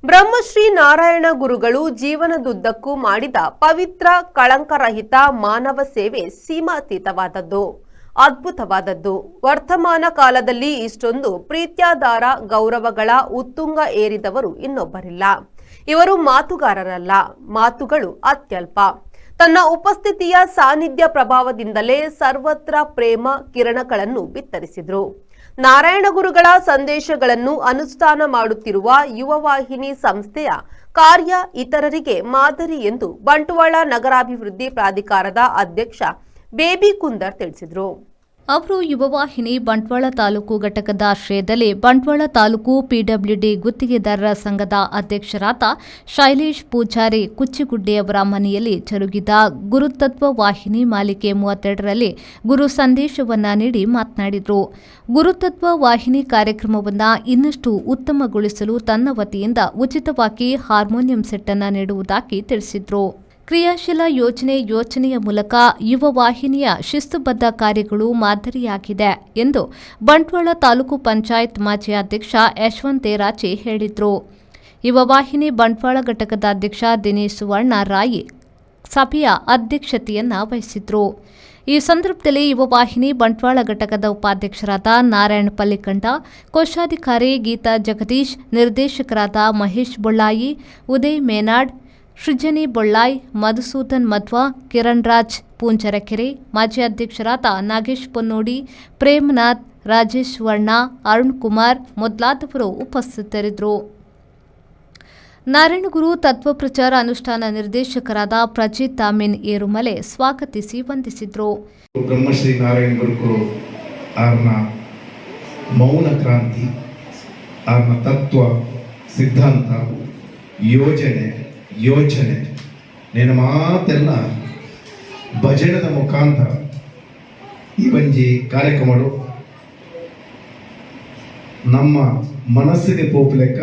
ಬ್ರಹ್ಮಶ್ರೀ ನಾರಾಯಣ ಗುರುಗಳು ಜೀವನದುದ್ದಕ್ಕೂ ಮಾಡಿದ ಪವಿತ್ರ ಕಳಂಕರಹಿತ ಮಾನವ ಸೇವೆ ಸೀಮಾತೀತವಾದದ್ದು, ಅದ್ಭುತವಾದದ್ದು. ವರ್ತಮಾನ ಕಾಲದಲ್ಲಿ ಇಷ್ಟೊಂದು ಪ್ರೀತ್ಯಾಧಾರ ಗೌರವಗಳ ಉತ್ತುಂಗ ಏರಿದವರು ಇನ್ನೊಬ್ಬರಿಲ್ಲ. ಇವರು ಮಾತುಗಾರರಲ್ಲ, ಮಾತುಗಳು ಅತ್ಯಲ್ಪ. ತನ್ನ ಉಪಸ್ಥಿತಿಯ ಸಾನ್ನಿಧ್ಯ ಪ್ರಭಾವದಿಂದಲೇ ಸರ್ವತ್ರ ಪ್ರೇಮ ಕಿರಣಗಳನ್ನು ಬಿತ್ತರಿಸಿದರು. ನಾರಾಯಣ ಗುರುಗಳ ಸಂದೇಶಗಳನ್ನು ಅನುಷ್ಠಾನ ಮಾಡುತ್ತಿರುವ ಯುವವಾಹಿನಿ ಸಂಸ್ಥೆಯ ಕಾರ್ಯ ಇತರರಿಗೆ ಮಾದರಿ ಎಂದು ಬಂಟ್ವಾಳ ನಗರಾಭಿವೃದ್ಧಿ ಪ್ರಾಧಿಕಾರದ ಅಧ್ಯಕ್ಷ ಬೇಬಿ ಕುಂದರ್ ತಿಳಿಸಿದರು. ಅವರು ಯುವವಾಹಿನಿ ಬಂಟ್ವಾಳ ತಾಲೂಕು ಘಟಕದ ಆಶ್ರಯದಲ್ಲಿ ಬಂಟ್ವಾಳ ತಾಲೂಕು ಪಿಡಬ್ಲ್ಯೂಡಿ ಗುತ್ತಿಗೆದಾರರ ಸಂಘದ ಅಧ್ಯಕ್ಷರಾದ ಶೈಲೇಶ್ ಪೂಜಾರಿ ಕುಚ್ಚಿಗುಡ್ಡೆಯವರ ಮನೆಯಲ್ಲಿ ಜರುಗಿದ ಗುರುತತ್ವ ವಾಹಿನಿ ಮಾಲಿಕೆ 32ರಲ್ಲಿ ಗುರು ಸಂದೇಶವನ್ನ ನೀಡಿ ಮಾತನಾಡಿದರು. ಗುರುತತ್ವ ವಾಹಿನಿ ಕಾರ್ಯಕ್ರಮವನ್ನು ಇನ್ನಷ್ಟು ಉತ್ತಮಗೊಳಿಸಲು ತನ್ನ ವತಿಯಿಂದ ಉಚಿತವಾಗಿ ಹಾರ್ಮೋನಿಯಂ ಸೆಟ್ ಅನ್ನು ನೀಡುವುದಾಗಿ ತಿಳಿಸಿದರು. ಕ್ರಿಯಾಶೀಲ ಯೋಜನೆಯ ಮೂಲಕ ಯುವ ವಾಹಿನಿಯ ಶಿಸ್ತುಬದ್ಧ ಕಾರ್ಯಗಳು ಮಾದರಿಯಾಗಿದೆ ಎಂದು ಬಂಟ್ವಾಳ ತಾಲೂಕು ಪಂಚಾಯತ್ ಮಾಜಿ ಅಧ್ಯಕ್ಷ ಯಶವಂತ್ ತೇರಾಚಿ ಹೇಳಿದರು. ಯುವ ವಾಹಿನಿ ಬಂಟ್ವಾಳ ಘಟಕದ ಅಧ್ಯಕ್ಷ ದಿನೇಶ್ ಸುವರ್ಣ ರಾಯಿ ಸಭೆಯ ಅಧ್ಯಕ್ಷತೆಯನ್ನು ವಹಿಸಿದರು. ಈ ಸಂದರ್ಭದಲ್ಲಿ ಯುವ ವಾಹಿನಿ ಬಂಟ್ವಾಳ ಘಟಕದ ಉಪಾಧ್ಯಕ್ಷರಾದ ನಾರಾಯಣ ಪಲ್ಲಿಕಂಡ, ಕೋಶಾಧಿಕಾರಿ ಗೀತಾ ಜಗದೀಶ್, ನಿರ್ದೇಶಕರಾದ ಮಹೇಶ್ ಬೊಳ್ಳಾಯಿ, ಉದಯ್ ಮೇನಾಡ್, ಸೃಜನಿ ಬೊಳ್ಳಾಯ್, ಮಧುಸೂದನ್ ಮಧ್ವ, ಕಿರಣ್ ರಾಜ್ ಪೂಂಚರಕೆರೆ, ಮಾಜಿ ಅಧ್ಯಕ್ಷರಾದ ನಾಗೇಶ್ ಪೊನ್ನೋಡಿ, ಪ್ರೇಮನಾಥ್, ರಾಜೇಶ್ ವರ್ಣ, ಅರುಣ್ ಕುಮಾರ್ ಮೊದಲಾದವರು ಉಪಸ್ಥಿತರಿದ್ದರು. ನಾರಾಯಣಗುರು ತತ್ವ ಪ್ರಚಾರ ಅನುಷ್ಠಾನ ನಿರ್ದೇಶಕರಾದ ಪ್ರಜಿತ್ ತಾಮೀನ್ ಏರುಮಲೆ ಸ್ವಾಗತಿಸಿ ವಂದಿಸಿದರು. ಬ್ರಹ್ಮಶ್ರೀ ನಾರಾಯಣ ಗುರುಗಳು ಅವ್ರನ್ನ ಮೌನ ಕ್ರಾಂತಿ, ಅವ್ರನ್ನ ತತ್ವ ಸಿದ್ಧಾಂತ ಯೋಚನೆ నేను ಮಾತೆಲ್ಲ ಭಜನದ ಮುಖಾಂತರ ಈ ಒಂಜಿ ಕಾರ್ಯಕ್ರಮಗಳು ನಮ್ಮ ಮನಸ್ಸಿಗೆ ಪೋಪಲೆಕ್ಕ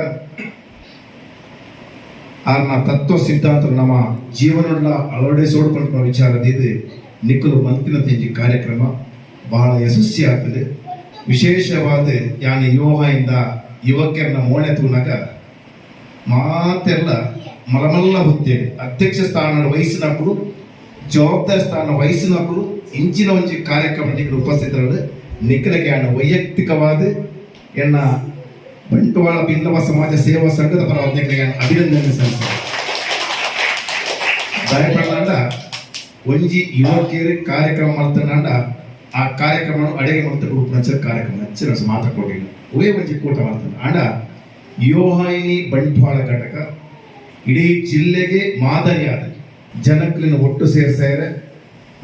ಆರ್ನ ತತ್ವ ಸಿದ್ಧಾಂತ ನಮ್ಮ ಜೀವನದ ಅಳವಡಿಸಿಕೊಳ್ಳುವ ವಿಚಾರದಿದೆ ನಿಖಲು ಮಂತಿನ ತೆಂಜಿ ಕಾರ್ಯಕ್ರಮ ಬಹಳ ಯಶಸ್ವಿ ಆಗ್ತದೆ. ವಿಶೇಷವಾದ ಯಾನ ಯುವಯಿಂದ ಯುವಕರನ್ನ ಮೋಣೆ ತೂನಾಗ ಮಾತೆಲ್ಲ ಮಲಮಲ್ಲ ಹುದ್ದೆಗೆ ಅಧ್ಯಕ್ಷ ಸ್ಥಾನ ವಹಿಸಿನప్పుడు ಜವಾಬ್ದಾರಿ ಸ್ಥಾನ ವಹಿಸಿನప్పుడు ಇಂಚಿನ ಒಂಜಿ ಕಾರ್ಯಕ್ರಮ ನಿಖಲು ಉಪಸ್ಥಿತರು ನಿಖಲಿಗೆ ಅಣ್ಣ ವೈಯಕ್ತಿಕವಾದ ಎನ್ನ ಬಂಟ್ವಾಳ ಭಿನ್ನವ ಸಮಾಜ ಸೇವಾ ಸಂಘದ ಪರ ಅಧ್ಯಕ್ಷರಿಗೆ ಅಭಿನಂದನೆ ಸಲ್ಲಿಸಿದೆ. ದಯಪಡಲಾಂಡ ಒಂಜಿ ಯುವಕಿಯರು ಕಾರ್ಯಕ್ರಮ ಮಾಡ್ತಾಂಡ ಆ ಕಾರ್ಯಕ್ರಮ ಅಡಿಗೆ ಮಾಡ್ತಾ ಗ್ರೂಪ್ ನಚ್ಚ ಕಾರ್ಯಕ್ರಮ ನಚ್ಚ ಮಾತಾಡ್ಕೊಂಡಿಲ್ಲ ಒಯೇ ಒಂಜಿ ಕೂಟ ಮಾಡ್ತಾನೆ ಆಂಡ ಯುವವಾಹಿನಿ ಬಂಟ್ವಾಳ ಘಟಕ ಇಡೀ ಜಿಲ್ಲೆಗೆ ಮಾದರಿಯಾದ ಜನಕ್ಕಲಿನ ಒಟ್ಟು ಸೇರ್ಸಾರೆ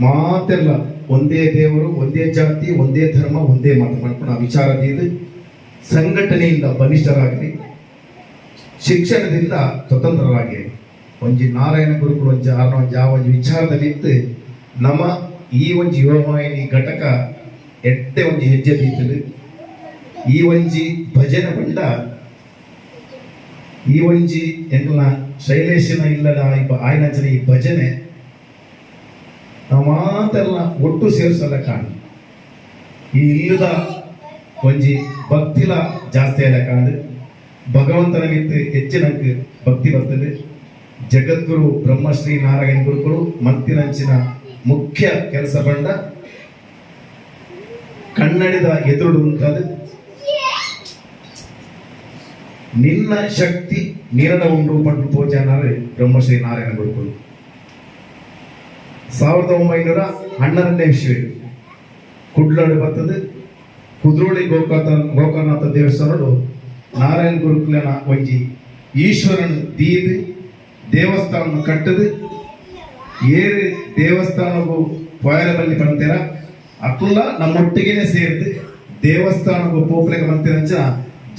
ಮಾತೆಲ್ಲ ಒಂದೇ ದೇವರು, ಒಂದೇ ಜಾತಿ, ಒಂದೇ ಧರ್ಮ, ಒಂದೇ ಮತ ಮಾಡ್ಕೊಂಡು ಆ ವಿಚಾರದಿಂದ ಸಂಘಟನೆಯಿಂದ ಬಲಿಷ್ಠರಾಗಿ ಶಿಕ್ಷಣದಿಂದ ಸ್ವತಂತ್ರರಾಗಿ ಒಂಜಿ ನಾರಾಯಣ ಗುರುಗಳು ಒಂಜಿ ವಿಚಾರದಲ್ಲಿತ್ತು ನಮ್ಮ ಈ ಒಂಜಿ ಯುವವಾಹಿನಿ ಘಟಕ ಎಟ್ಟೆ ಒಂಜಿ ಹೆಜ್ಜೆ ಬೀತಲು ಈ ಒಂಜಿ ಭಜನೆ ಬಂಡ ಈ ಒಂಜಿ ಎನ್ನ ಶೈಲೇಶನ ಇಲ್ಲದ ಆಯ್ನಂಚಿನ ಈ ಭಜನೆ ನಾವು ಮಾತೆಲ್ಲ ಒಟ್ಟು ಸೇರಿಸಲ್ಲ ಕಾಣ್ ಈ ಇಲ್ಲದ ಒಂಜಿ ಭಕ್ತಿಲ ಜಾಸ್ತಿ ಆದ ಕಾಣ್ ಭಗವಂತನ ಮಿತ್ತು ಹೆಚ್ಚಿನಕ್ಕೆ ಭಕ್ತಿ ಬರ್ತದೆ. ಜಗದ್ಗುರು ಬ್ರಹ್ಮಶ್ರೀ ನಾರಾಯಣ ಗುರುಗಳು ಮಂತಿನಂಚಿನ ಮುಖ್ಯ ಕೆಲಸ ಬಂಡ ಕನ್ನಡದ ಎದುರು ಉಂಟಾದ ನಿನ್ನ ಶಕ್ತಿ ನೀರಡ ಉಂಡು ಪಟ್ಟು ತೋಜಾನಾರೆ ಬ್ರಹ್ಮಶ್ರೀ ನಾರಾಯಣ ಗುರುಗಳು 1912ನೇ ಇಸ್ವಿ ಕುಡ್ಲಡು ಬರ್ತದೆ. ಕುದ್ರೋಳಿ ಗೋಕರ್ಣನಾಥ ದೇವಸ್ಥಾನಡು ನಾರಾಯಣ ಗುರುಕುಲನ ಒಂಜಿ ಈಶ್ವರನ ದೀದು ದೇವಸ್ಥಾನ ಕಟ್ಟದು ಏರು ದೇವಸ್ಥಾನಗೂ ಪಯಲಬಲ್ಲಿ ಬಂತೀರ ಅಕುಲ್ಲ ನಮ್ಮೊಟ್ಟಿಗೆನೆ ಸೇರಿದು ದೇವಸ್ಥಾನಗೂ ಪೋಪ್ಲೆಗೆ ಬಂತೀರಂಚ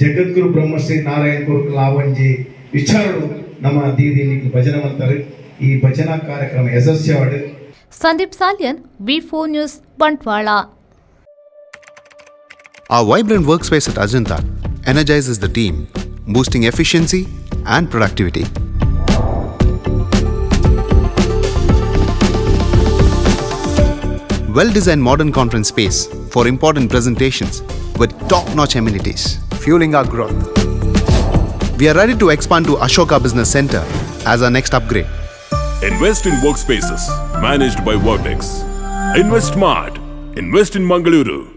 ಜಗದ್ಗುರು ಬ್ರಹ್ಮಶ್ರೀ ನಾರಾಯಣ ಗುರುಕುಲ ಆ ಒಂಜಿ ವಿಚಾರಗಳು ನಮ್ಮ ದೀದಿ ಭಜನೆ ಮಾಡ್ತಾರೆ. ಈ ಭಜನಾ ಕಾರ್ಯಕ್ರಮ ಯಶಸ್ವಿಯಾಡು. Sandeep Salyan, V4 news, Bantwal. Our vibrant workspace at Ajanta energizes the team, boosting efficiency and productivity. Well-designed modern conference space for important presentations with top-notch amenities, fueling our growth. We are ready to expand to Ashoka Business Center as our next upgrade. Invest in workspaces managed by Vertex. Invest smart. Invest in Mangaluru.